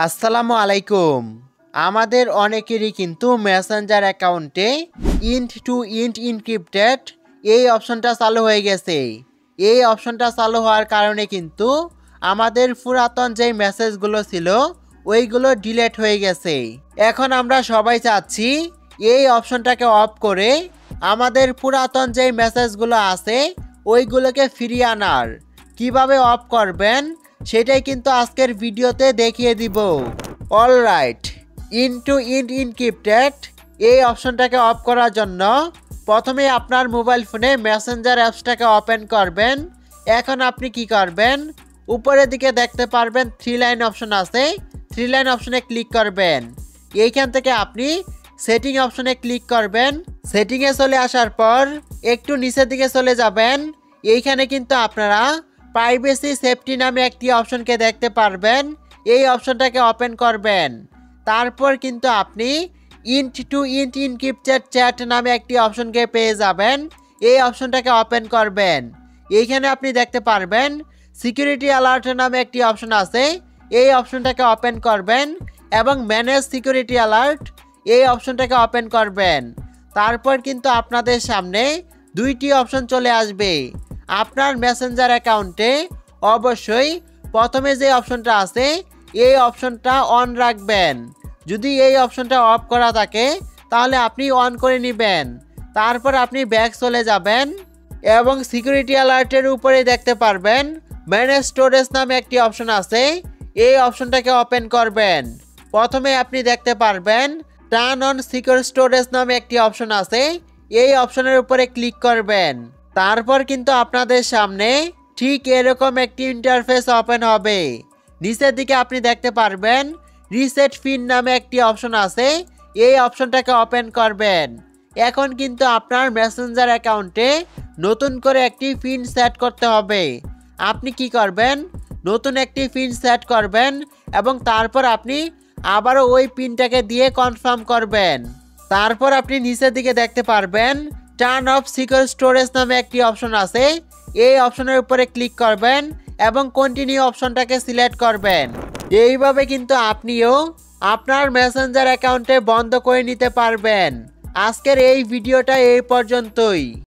আসসালামু আলাইকুম। আমাদের অনেকেরই কিন্তু মেসেঞ্জার অ্যাকাউন্টে ইন্ট টু ইন্ট ইনক্রিপ্টেড এই অপশনটা চালু হয়ে গেছে। এই অপশনটা চালু হওয়ার কারণে কিন্তু আমাদের পুরাতন যেই মেসেজগুলো ছিল ওইগুলো ডিলিট হয়ে গেছে। এখন আমরা সবাই চাচ্ছি এই অপশনটাকে অফ করে আমাদের পুরাতন যেই মেসেজগুলো আছে ওইগুলোকে ফিরিয়ে আনার। কিভাবে অফ করবেন সেটাই কিন্তু আজকের ভিডিওতে দেখিয়ে দিব। অলরাইট, ইন্টু ইন্ট ইনক্রিপ্টেড এই অপশনটাকে অফ করার জন্য প্রথমে আপনার মোবাইল ফোনে মেসেঞ্জার অ্যাপসটাকে ওপেন করবেন। এখন আপনি কি করবেন, উপরের দিকে দেখতে পারবেন 3 লাইন অপশন আছে, 3 লাইন অপশনে ক্লিক করবেন। এইখান থেকে আপনি সেটিং অপশনে ক্লিক করবেন। সেটিংয়ে চলে আসার পর একটু নিচের দিকে চলে যাবেন। এইখানে কিন্তু আপনারা প্রাইভেসি সেফটি নামে একটি অপশনকে দেখতে পারবেন। এই অপশনটাকে ওপেন করবেন। তারপর কিন্তু আপনি end to end encrypted chat নামে একটি অপশনকে পেয়ে যাবেন। এই অপশনটাকে ওপেন করবেন। এইখানে আপনি দেখতে পারবেন সিকিউরিটি অ্যালার্ট নামে একটি অপশন আছে। এই অপশনটাকে ওপেন করবেন এবং ম্যানেজ সিকিউরিটি অ্যালার্ট এই অপশনটাকে ওপেন করবেন। তারপর কিন্তু আপনাদের সামনে দুইটি অপশন চলে আসবে। আপনার মেসেঞ্জার অ্যাকাউন্টে অবশ্যই প্রথমে যে অপশনটা আছে এই অপশনটা অন রাখবেন। যদি এই অপশনটা অফ করা থাকে তাহলে আপনি অন করে নেবেন। তারপর আপনি ব্যাক চলে যাবেন এবং সিকিউরিটি অ্যালার্টের উপরে দেখতে পারবেন ম্যানেজ স্টোরেজ নামে একটি অপশন আছে। এই অপশনটাকে ওপেন করবেন। প্রথমে আপনি দেখতে পারবেন টার্ন অন সিকিউর স্টোরেজ নামে একটি অপশন আছে। এই অপশনের উপরে ক্লিক করবেন। তারপর কিন্তু আপনাদের সামনে ঠিক এরকম একটি ইন্টারফেস ওপেন হবে। নিচের দিকে আপনি দেখতে পারবেন রিসেট পিন নামে একটি অপশন আছে। এই অপশনটাকে ওপেন করবেন। এখন কিন্তু আপনার মেসেঞ্জার অ্যাকাউন্টে নতুন করে একটি পিন সেট করতে হবে। আপনি কি করবেন, নতুন একটি পিন সেট করবেন এবং তারপর আপনি আবারও ওই পিনটাকে দিয়ে কনফার্ম করবেন। তারপর আপনি নিচের দিকে দেখতে পারবেন টার্ন অফ সিকিউর স্টোরেজ নামে একটি অপশন আছে। এই অপশনের উপরে ক্লিক করবেন এবং কন্টিনিউ অপশনটাকে সিলেক্ট করবেন। এইভাবে কিন্তু আপনিও আপনার মেসেঞ্জার অ্যাকাউন্টে বন্ধ করে নিতে পারবেন। আজকের এই ভিডিওটা এই পর্যন্তই।